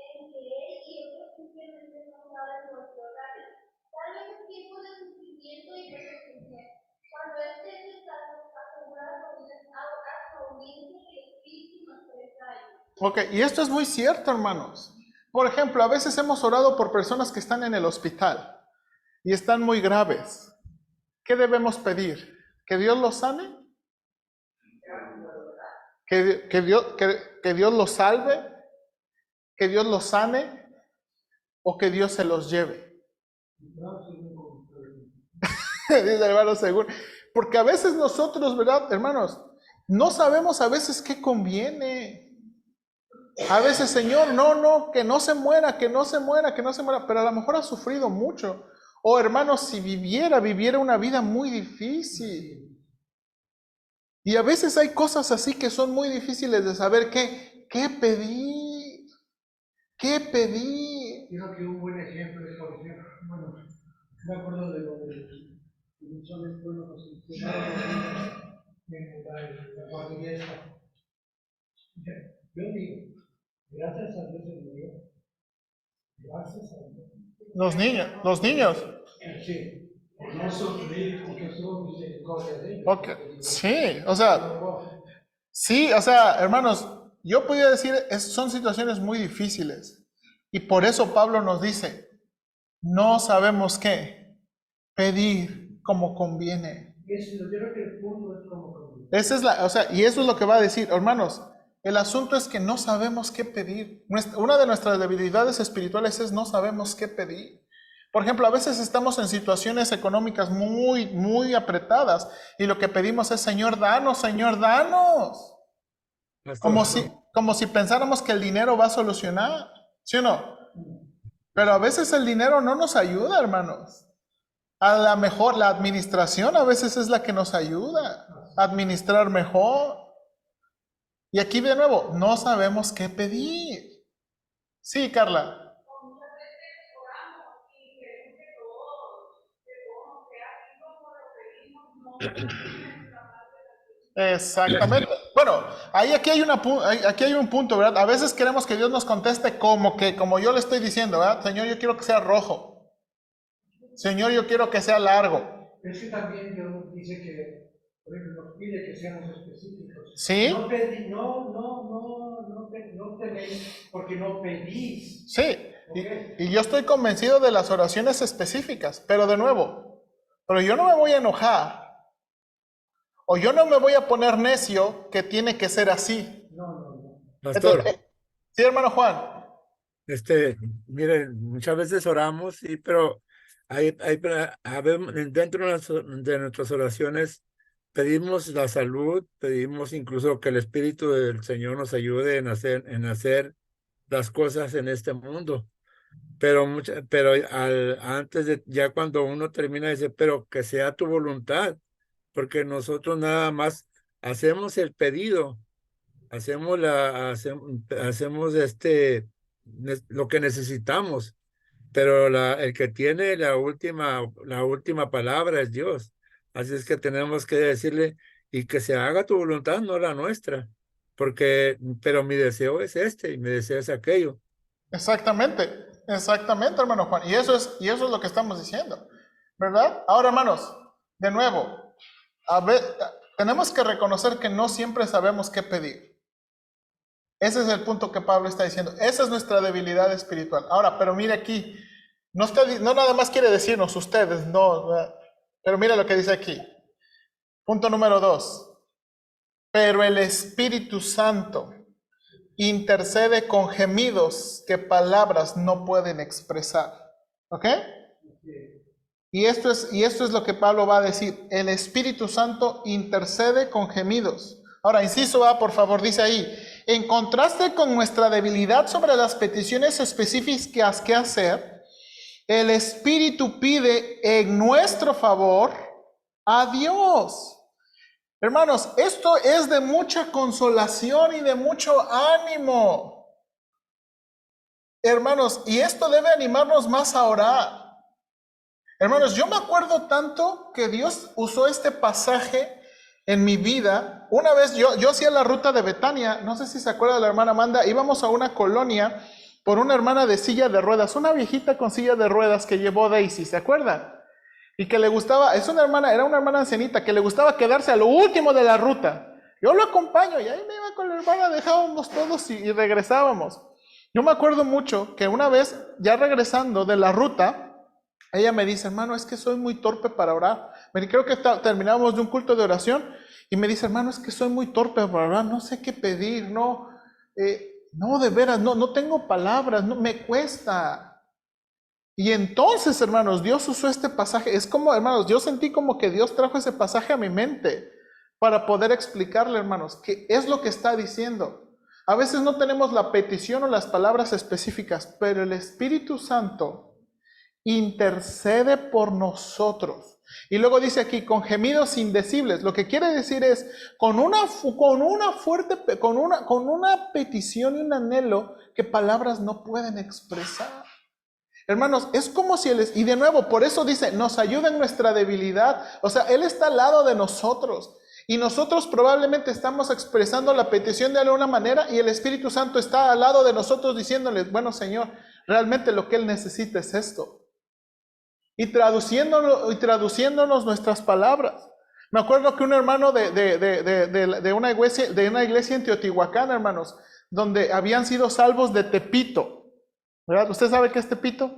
él y otros simplemente no saben nuestro horario. Tal vez es tiempo de sufrimiento y persecución. Cuando este es estado asegurado con a audiencia que el Espíritu nos trae. Ok, y esto es muy cierto, hermanos. Por ejemplo, a veces hemos orado por personas que están en el hospital y están muy graves. ¿Qué debemos pedir? ¿Que Dios los sane? ¿Que Dios los salve? ¿Que Dios los sane? ¿O que Dios se los lleve? Dice el hermano seguro. Porque a veces nosotros, ¿verdad, hermanos? No sabemos a veces qué conviene. A veces, Señor, no, que no se muera, que no se muera, pero a lo mejor ha sufrido mucho. O hermanos, si viviera una vida muy difícil. Y a veces hay cosas así que son muy difíciles de saber qué pedir. ¿Qué pedir? Creo que un buen ejemplo es, por ejemplo, bueno, me acuerdo de lo de un solo pueblo constitucional en la guardería esta. Yo digo, gracias a Dios se murió. Gracias a Dios. Los niños. Sí, no sufrir porque estuvo misericordia de ellos. Ok, sí, o sea, hermanos, yo podría decir, son situaciones muy difíciles. Y por eso Pablo nos dice, no sabemos qué pedir como conviene. Yo creo que el punto es como Esa es y eso es lo que va a decir, hermanos. El asunto es que no sabemos qué pedir. Una de nuestras debilidades espirituales es no sabemos qué pedir. Por ejemplo, a veces estamos en situaciones económicas muy, muy apretadas y lo que pedimos es, Señor, danos, Señor, danos. Como si pensáramos que el dinero va a solucionar, ¿sí o no? Pero a veces el dinero no nos ayuda, hermanos. A lo mejor la administración a veces es la que nos ayuda a administrar mejor. Y aquí de nuevo, no sabemos qué pedir. Sí, Carla. Exactamente. Bueno, aquí hay un punto, ¿verdad? A veces queremos que Dios nos conteste como yo le estoy diciendo, ¿verdad? Señor, yo quiero que sea rojo. Señor, yo quiero que sea largo. Es que también Dios dice que, por ejemplo, nos pide que seamos específicos. ¿Sí? No tenéis porque no pedís. Sí. Okay. Y yo estoy convencido de las oraciones específicas, pero de nuevo, yo no me voy a enojar. O yo no me voy a poner necio que tiene que ser así. No. Pastor, Entonces, sí, hermano Juan. miren, muchas veces oramos, sí, pero dentro de nuestras oraciones pedimos la salud, pedimos incluso que el Espíritu del Señor nos ayude en hacer las cosas en este mundo. Pero antes ya cuando uno termina dice, pero que sea tu voluntad, porque nosotros nada más hacemos el pedido, hacemos lo que necesitamos, pero el que tiene la última palabra es Dios. Así es que tenemos que decirle, y que se haga tu voluntad, no la nuestra, pero mi deseo es este y mi deseo es aquello. Exactamente, hermano Juan. Y eso es lo que estamos diciendo, ¿verdad? Ahora, hermanos, de nuevo, tenemos que reconocer que no siempre sabemos qué pedir. Ese es el punto que Pablo está diciendo. Esa es nuestra debilidad espiritual. Ahora, pero mire aquí, no nada más quiere decirnos ustedes, no, pero mire lo que dice aquí. Punto número 2. Pero el Espíritu Santo intercede con gemidos que palabras no pueden expresar. ¿Ok? Y esto es lo que Pablo va a decir. El Espíritu Santo intercede con gemidos. Ahora, inciso A, por favor, dice ahí. En contraste con nuestra debilidad sobre las peticiones específicas que hacer, el Espíritu pide en nuestro favor a Dios. Hermanos, esto es de mucha consolación y de mucho ánimo. Hermanos, y esto debe animarnos más a orar. Hermanos, yo me acuerdo tanto que Dios usó este pasaje en mi vida. Una vez yo hacía la ruta de Betania, no sé si se acuerda de la hermana Amanda, íbamos a una colonia por una hermana de silla de ruedas, una viejita con silla de ruedas que llevó Daisy, ¿se acuerdan? Y que le gustaba, era una hermana ancianita, que le gustaba quedarse a lo último de la ruta. Yo lo acompaño y ahí me iba con la hermana, dejábamos todos y regresábamos. Yo me acuerdo mucho que una vez, ya regresando de la ruta, ella me dice, hermano, es que soy muy torpe para orar. Creo que terminábamos de un culto de oración y me dice, hermano, es que soy muy torpe para orar, no sé qué pedir, no, de veras, no tengo palabras, no, me cuesta. Y entonces, hermanos, Dios usó este pasaje. Es como, hermanos, yo sentí como que Dios trajo ese pasaje a mi mente para poder explicarle, hermanos, qué es lo que está diciendo. A veces no tenemos la petición o las palabras específicas, pero el Espíritu Santo intercede por nosotros. Y luego dice aquí, con gemidos indecibles. Lo que quiere decir es, con una petición y un anhelo que palabras no pueden expresar. Hermanos, es como si y de nuevo, por eso dice, nos ayuda en nuestra debilidad. O sea, Él está al lado de nosotros. Y nosotros probablemente estamos expresando la petición de alguna manera y el Espíritu Santo está al lado de nosotros diciéndoles, bueno, Señor, realmente lo que Él necesita es esto. Y traduciéndonos nuestras palabras. Me acuerdo que un hermano de una iglesia en Teotihuacán, hermanos, donde habían sido salvos de Tepito. ¿Verdad? ¿Usted sabe qué es Tepito?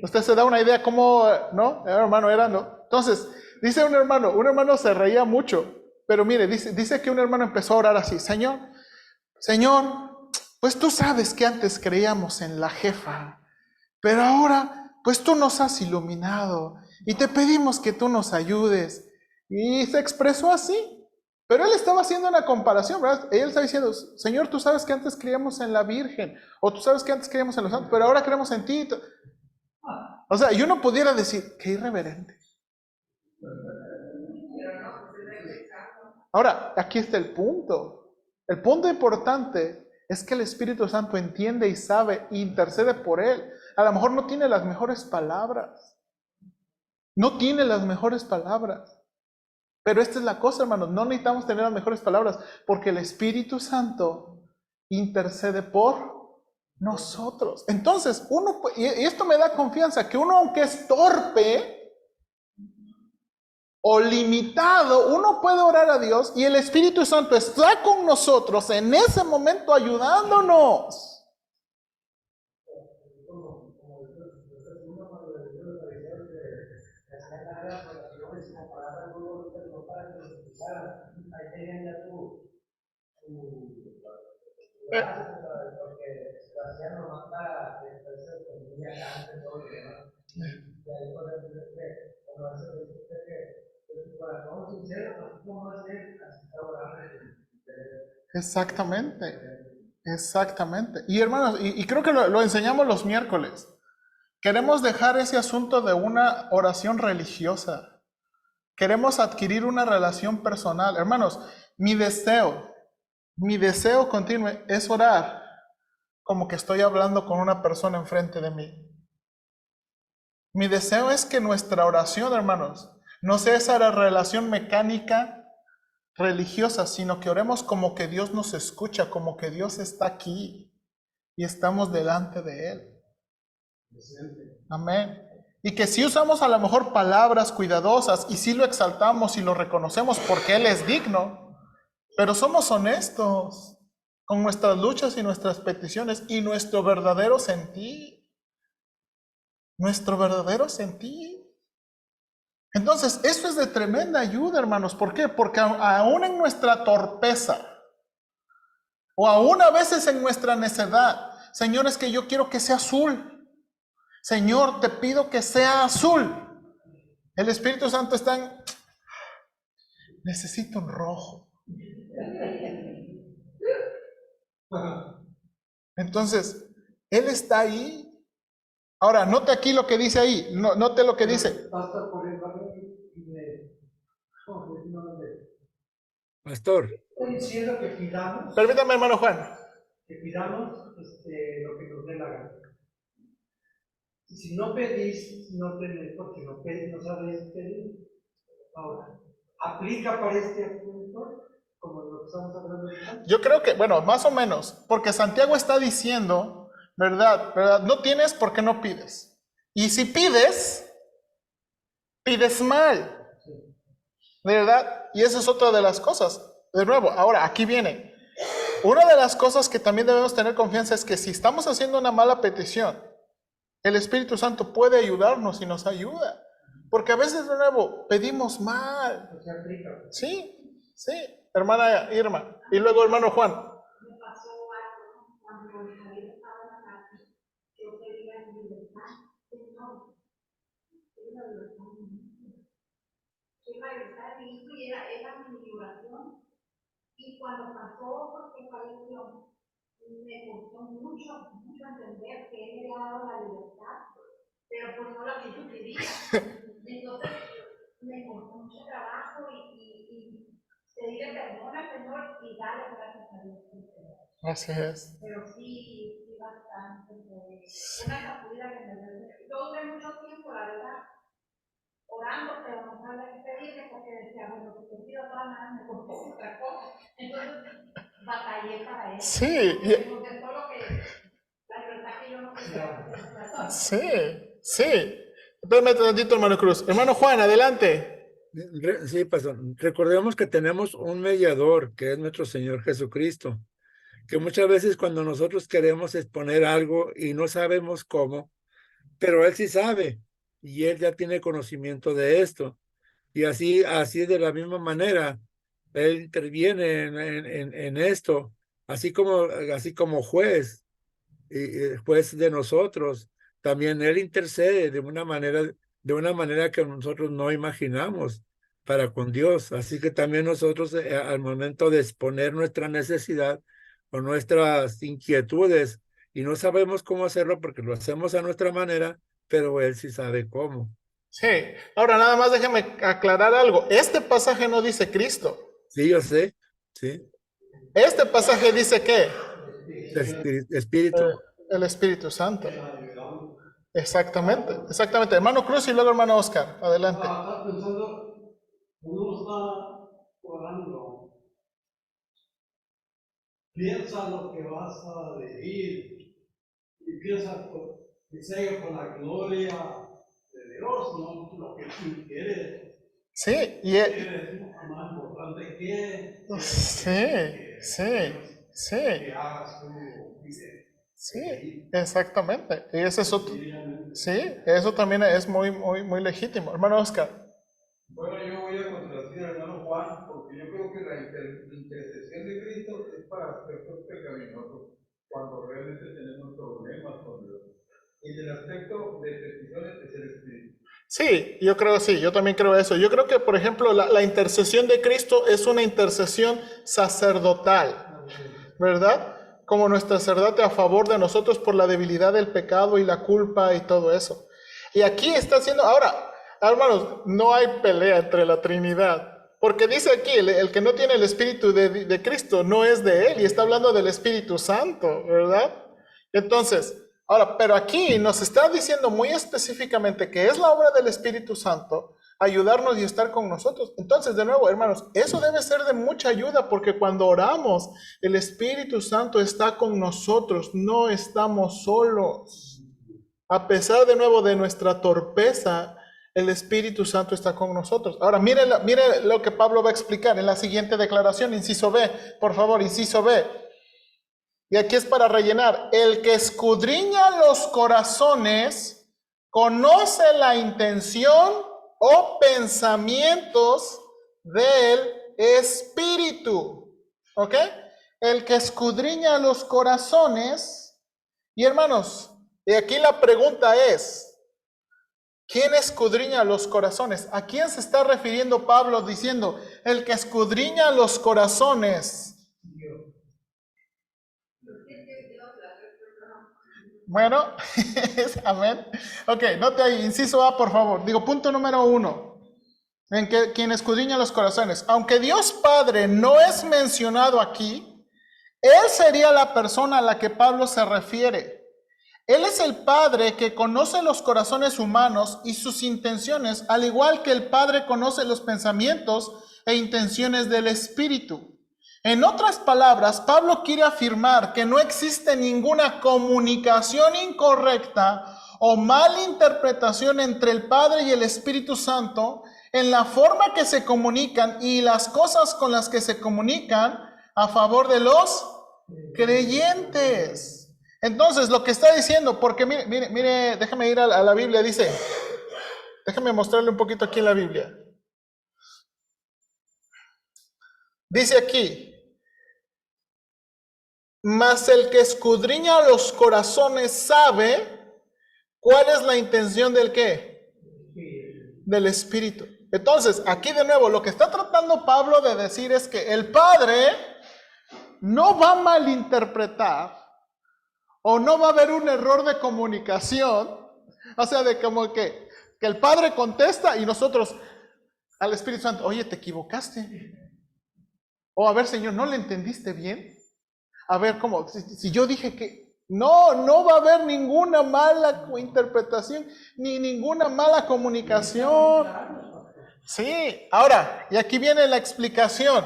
¿Usted se da una idea cómo, no? Hermano, era, ¿no? Entonces, dice un hermano se reía mucho, pero mire, dice que un hermano empezó a orar así, Señor, pues tú sabes que antes creíamos en la jefa, pero ahora, pues tú nos has iluminado y te pedimos que tú nos ayudes. Y se expresó así. Pero él estaba haciendo una comparación, ¿verdad? Él está diciendo, Señor, tú sabes que antes creíamos en la Virgen, o tú sabes que antes creíamos en los santos, pero ahora creemos en ti. O sea, y uno pudiera decir, qué irreverente. Ahora, aquí está el punto. El punto importante es que el Espíritu Santo entiende y sabe e intercede por él. A lo mejor no tiene las mejores palabras. No tiene las mejores palabras. Pero esta es la cosa, hermanos, no necesitamos tener las mejores palabras, porque el Espíritu Santo intercede por nosotros. Entonces, y esto me da confianza, que uno aunque es torpe o limitado, uno puede orar a Dios y el Espíritu Santo está con nosotros en ese momento ayudándonos. Exactamente, exactamente. Y hermanos, y creo que lo enseñamos los miércoles. Queremos dejar ese asunto de una oración religiosa. Queremos adquirir una relación personal. Hermanos, mi deseo continuo es orar como que estoy hablando con una persona enfrente de mí. Mi deseo es que nuestra oración, hermanos, no sea esa relación mecánica religiosa, sino que oremos como que Dios nos escucha, como que Dios está aquí y estamos delante de Él. Amén. Y que si usamos a lo mejor palabras cuidadosas y si lo exaltamos y lo reconocemos porque Él es digno, pero somos honestos con nuestras luchas y nuestras peticiones y nuestro verdadero sentir. Nuestro verdadero sentir. Entonces, eso es de tremenda ayuda, hermanos. ¿Por qué? Porque aún en nuestra torpeza, o aún a veces en nuestra necedad, Señor, es que yo quiero que sea azul. Señor, te pido que sea azul. El Espíritu Santo está en, necesito un rojo. Entonces, Él está ahí. Ahora, note aquí lo que dice ahí. Note lo que dice. Pastor. Estoy diciendo que pidamos. Permítame, hermano Juan. Que pidamos lo que nos dé la gana. Y si no pedís, no tenéis, porque no pedís, no sabéis pedir. Ahora, ¿aplica para este punto? Como lo que estamos hablando ahorita. Yo creo que, bueno, más o menos, porque Santiago está diciendo, ¿verdad? No tienes porque no pides. Y si pides, pides mal. ¿Verdad? Y esa es otra de las cosas. De nuevo, ahora, aquí viene. Una de las cosas que también debemos tener confianza es que si estamos haciendo una mala petición, el Espíritu Santo puede ayudarnos y nos ayuda. Porque a veces, de nuevo, pedimos mal. Sí, sí, hermana Irma. Y luego hermano Juan. Me pasó algo cuando Javier estaba en la casa. Yo pedía libertad. No, yo la libertad de mi hijo. Yo la libertad de mi hijo y era mi oración. Y cuando pasó, porque falleció, me costó mucho entender que él me había dado la libertad, pero pues no la que yo quería. Entonces me costó mucho trabajo y pedirle perdón al Señor y darle gracias a Dios. Así es. Pero sí bastante. Una sacudida que me dio. Yo duré mucho tiempo, la verdad, orando, pero no sabía qué pedirle porque decía, bueno, si te pido todas las me contesto otra cosa. Entonces batallé para eso. Sí, Me contestó lo que, la libertad que yo no quería. sí. Espérame tantito, hermano Cruz. Hermano Juan, adelante. Sí, pastor. Recordemos que tenemos un mediador, que es nuestro Señor Jesucristo, que muchas veces cuando nosotros queremos exponer algo y no sabemos cómo, pero Él sí sabe y Él ya tiene conocimiento de esto. Y así de la misma manera, Él interviene en esto, así como juez, y juez de nosotros. También Él intercede de una manera que nosotros no imaginamos para con Dios. Así que también nosotros al momento de exponer nuestra necesidad o nuestras inquietudes y no sabemos cómo hacerlo porque lo hacemos a nuestra manera, pero Él sí sabe cómo. Sí. Ahora nada más déjeme aclarar algo. Este pasaje no dice Cristo. Sí, yo sé, sí. Este pasaje dice ¿qué? Espíritu. El Espíritu Santo. Exactamente. Hermano Cruz y luego hermano Oscar. Adelante. Estaba pensando, uno está orando, piensa lo que vas a decir y piensa que sea con la gloria de Dios, no lo que tú quieres. Sí, Quieres más importante que sí, hagas tú. sí, exactamente. Y ese es otro, sí, eso también es muy legítimo. Hermano Oscar. Bueno, yo voy a contradecir al hermano Juan, porque yo creo que la intercesión de Cristo es para aspectos pecaminosos, cuando realmente tenemos problemas con Dios. Y en el aspecto de peticiones es el Espíritu. Sí, yo también creo eso. Yo creo que, por ejemplo, la intercesión de Cristo es una intercesión sacerdotal, ¿verdad? Como nuestro sacerdote a favor de nosotros por la debilidad del pecado y la culpa y todo eso. Y aquí está haciendo, ahora, hermanos, no hay pelea entre la Trinidad, porque dice aquí, el que no tiene el Espíritu de Cristo no es de Él, y está hablando del Espíritu Santo, ¿verdad? Entonces, ahora, pero aquí nos está diciendo muy específicamente que es la obra del Espíritu Santo ayudarnos y estar con nosotros. Entonces, de nuevo, hermanos, eso debe ser de mucha ayuda porque cuando oramos, el Espíritu Santo está con nosotros, no estamos solos. A pesar de nuevo de nuestra torpeza, el Espíritu Santo está con nosotros. Ahora, mire lo que Pablo va a explicar en la siguiente declaración, inciso B, por favor, inciso B. Y aquí es para rellenar. El que escudriña los corazones conoce la intención o pensamientos del Espíritu. ¿Ok? El que escudriña los corazones. Y hermanos, y aquí la pregunta es, ¿quién escudriña los corazones? ¿A quién se está refiriendo Pablo diciendo, el que escudriña los corazones? Bueno, amén. Ok, note ahí, inciso A, por favor. Digo, punto número 1. En que quien escudriña los corazones. Aunque Dios Padre no es mencionado aquí, Él sería la persona a la que Pablo se refiere. Él es el Padre que conoce los corazones humanos y sus intenciones, al igual que el Padre conoce los pensamientos e intenciones del Espíritu. En otras palabras, Pablo quiere afirmar que no existe ninguna comunicación incorrecta o malinterpretación entre el Padre y el Espíritu Santo en la forma que se comunican y las cosas con las que se comunican a favor de los creyentes. Entonces, lo que está diciendo, porque mire, déjame ir a la Biblia, dice, déjame mostrarle un poquito aquí en la Biblia. Dice aquí, mas el que escudriña los corazones sabe cuál es la intención del ¿qué? Del Espíritu. Entonces, aquí de nuevo, lo que está tratando Pablo de decir es que el Padre no va a malinterpretar o no va a haber un error de comunicación O sea, de como que el Padre contesta y nosotros al Espíritu Santo, oye, te equivocaste. O a ver, Señor, ¿no le entendiste bien? A ver, ¿cómo? Si yo dije que no va a haber ninguna mala interpretación, ni ninguna mala comunicación. Sí, ahora, y aquí viene la explicación.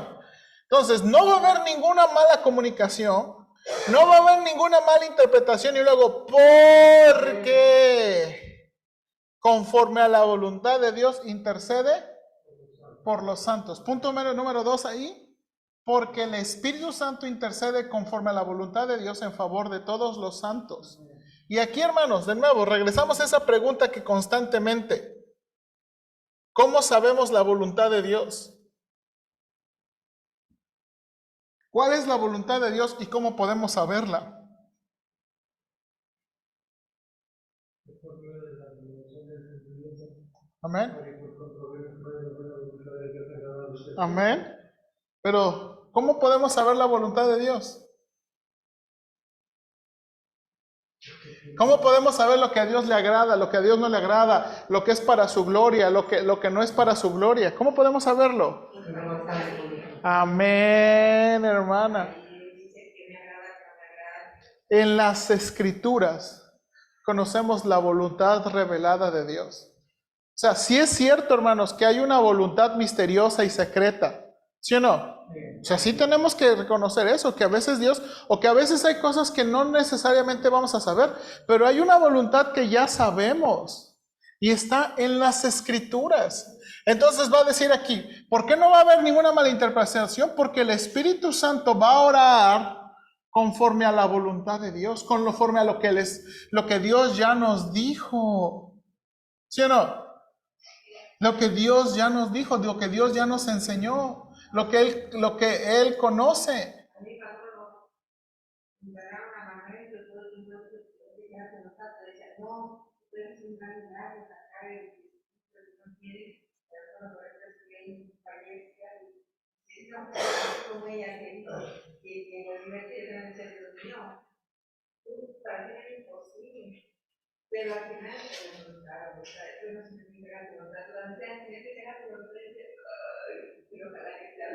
Entonces, no va a haber ninguna mala comunicación, no va a haber ninguna mala interpretación y luego, porque conforme a la voluntad de Dios intercede por los santos. Punto número 2 ahí. Porque el Espíritu Santo intercede conforme a la voluntad de Dios en favor de todos los santos. Y aquí, hermanos, de nuevo, regresamos a esa pregunta que constantemente, ¿cómo sabemos la voluntad de Dios? ¿Cuál es la voluntad de Dios y cómo podemos saberla? Amén. Amén. Pero, ¿cómo podemos saber la voluntad de Dios? ¿Cómo podemos saber lo que a Dios le agrada, lo que a Dios no le agrada, lo que es para su gloria, lo que no es para su gloria? ¿Cómo podemos saberlo? Amén, hermana. En las Escrituras conocemos la voluntad revelada de Dios. O sea, sí es cierto, hermanos, que hay una voluntad misteriosa y secreta. ¿Sí o no? O sea, sí tenemos que reconocer eso, que a veces Dios, o que a veces hay cosas que no necesariamente vamos a saber, pero hay una voluntad que ya sabemos y está en las Escrituras. Entonces va a decir aquí, ¿por qué no va a haber ninguna malinterpretación? Porque el Espíritu Santo va a orar conforme a la voluntad de Dios, conforme a lo que Dios ya nos dijo. ¿Sí o no? Lo que Dios ya nos dijo, lo que Dios ya nos enseñó. Lo que él conoce. Pero al final, eso no significa que nos da toda la tiene que ser algo y ojalá que sea.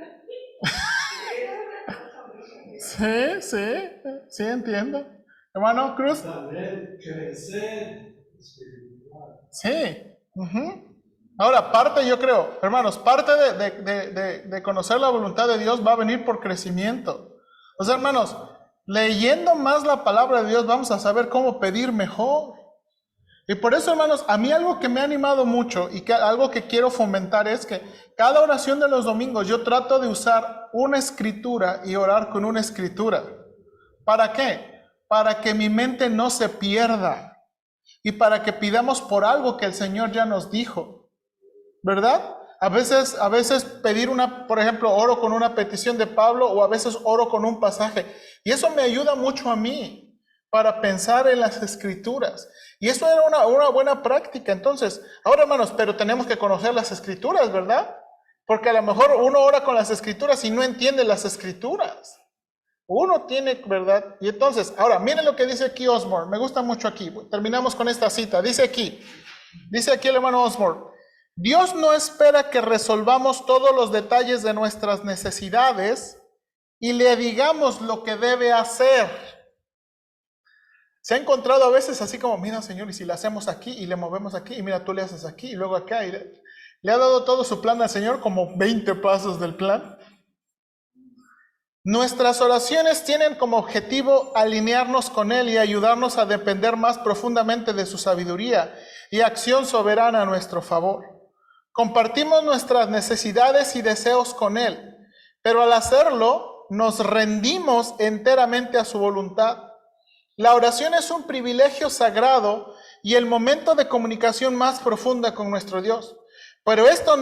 Sí, entiendo. Hermano Cruz. Saber crecer espiritual. Sí. Ahora, parte, yo creo, hermanos, parte de conocer la voluntad de Dios va a venir por crecimiento. O sea, hermanos, leyendo más la palabra de Dios vamos a saber cómo pedir mejor. Y por eso, hermanos, a mí algo que me ha animado mucho y algo que quiero fomentar es que cada oración de los domingos yo trato de usar una escritura y orar con una escritura. ¿Para qué? Para que mi mente no se pierda y para que pidamos por algo que el Señor ya nos dijo. ¿Verdad? A veces pedir por ejemplo, oro con una petición de Pablo o a veces oro con un pasaje. Y eso me ayuda mucho a mí para pensar en las Escrituras. Y eso era una buena práctica. Entonces, ahora hermanos, pero tenemos que conocer las Escrituras, ¿verdad? Porque a lo mejor uno ora con las Escrituras y no entiende las Escrituras. Uno tiene, ¿verdad? Y entonces, ahora, miren lo que dice aquí Osborne. Me gusta mucho aquí. Terminamos con esta cita. Dice aquí el hermano Osborne. Dios no espera que resolvamos todos los detalles de nuestras necesidades y le digamos lo que debe hacer. Se ha encontrado a veces así como, mira Señor, y si le hacemos aquí y le movemos aquí, y mira, tú le haces aquí y luego acá. Y le ha dado todo su plan al Señor, como 20 pasos del plan. Nuestras oraciones tienen como objetivo alinearnos con Él y ayudarnos a depender más profundamente de su sabiduría y acción soberana a nuestro favor. Compartimos nuestras necesidades y deseos con Él, pero al hacerlo nos rendimos enteramente a su voluntad. La oración es un privilegio sagrado y el momento de comunicación más profunda con nuestro Dios. Pero en esto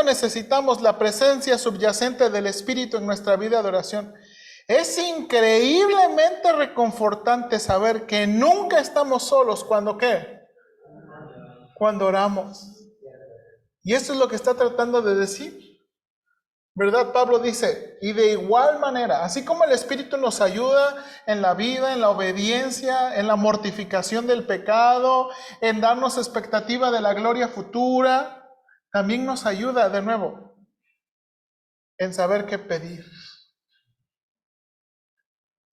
necesitamos la presencia subyacente del Espíritu en nuestra vida de oración. Es increíblemente reconfortante saber que nunca estamos solos cuando ¿qué? Cuando oramos. Y eso es lo que está tratando de decir. ¿Verdad? Pablo dice, y de igual manera, así como el Espíritu nos ayuda en la vida, en la obediencia, en la mortificación del pecado, en darnos expectativa de la gloria futura, también nos ayuda de nuevo en saber qué pedir.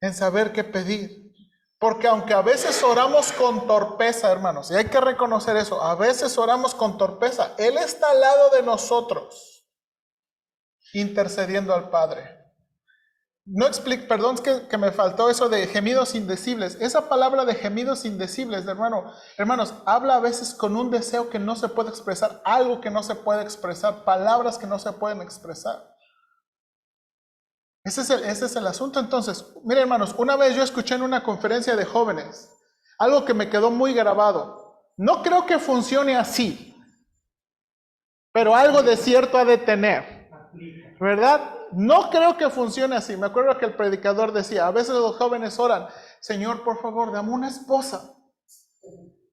En saber qué pedir. Porque aunque a veces oramos con torpeza, hermanos, y hay que reconocer eso, a veces oramos con torpeza, Él está al lado de nosotros, intercediendo al Padre. No explico, perdón que me faltó eso de gemidos indecibles. Esa palabra de gemidos indecibles, hermanos, habla a veces con un deseo que no se puede expresar, algo que no se puede expresar, palabras que no se pueden expresar. Ese es el asunto. Entonces, miren, hermanos, una vez yo escuché en una conferencia de jóvenes algo que me quedó muy grabado. No creo que funcione así, pero algo de cierto ha de tener, ¿verdad? No creo que funcione así. Me acuerdo que el predicador decía, a veces los jóvenes oran, Señor, por favor, dame una esposa.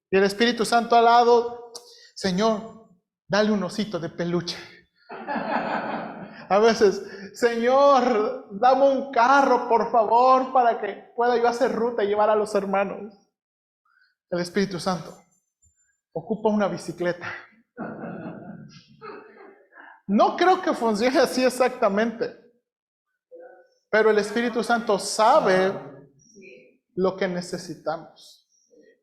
Y el Espíritu Santo al lado, Señor, dale un osito de peluche. A veces, Señor, dame un carro, por favor, para que pueda yo hacer ruta y llevar a los hermanos. El Espíritu Santo ocupa una bicicleta. No creo que funcione así exactamente, pero el Espíritu Santo sabe lo que necesitamos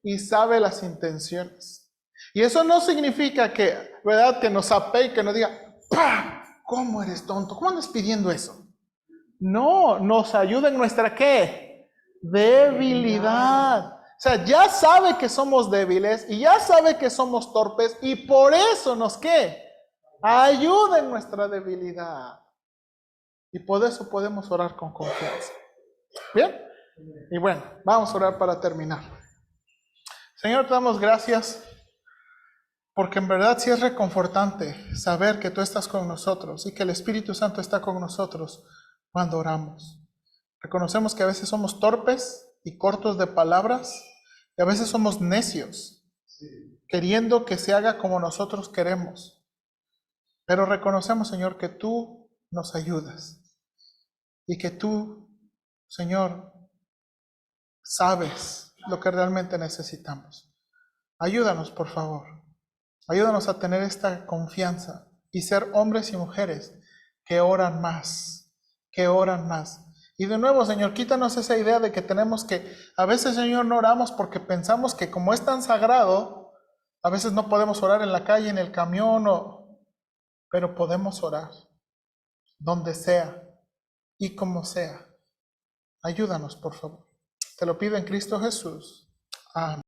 y sabe las intenciones. Y eso no significa que, ¿verdad?, que nos apegue, que nos diga, ¡pah! ¿Cómo eres tonto? ¿Cómo andas pidiendo eso? No, nos ayuda en nuestra ¿qué? Debilidad. O sea, ya sabe que somos débiles y ya sabe que somos torpes y por eso nos ¿qué? Ayuda en nuestra debilidad. Y por eso podemos orar con confianza. ¿Bien? Y bueno, vamos a orar para terminar. Señor, te damos gracias porque en verdad sí es reconfortante saber que tú estás con nosotros y que el Espíritu Santo está con nosotros cuando oramos. Reconocemos que a veces somos torpes y cortos de palabras y a veces somos necios, queriendo que se haga como nosotros queremos. Pero reconocemos, Señor, que tú nos ayudas y que tú, Señor, sabes lo que realmente necesitamos. Ayúdanos, por favor. Ayúdanos a tener esta confianza y ser hombres y mujeres que oran más, que oran más. Y de nuevo, Señor, quítanos esa idea de que tenemos que, a veces, Señor, no oramos porque pensamos que como es tan sagrado, a veces no podemos orar en la calle, en el camión, pero podemos orar donde sea y como sea. Ayúdanos, por favor. Te lo pido en Cristo Jesús. Amén.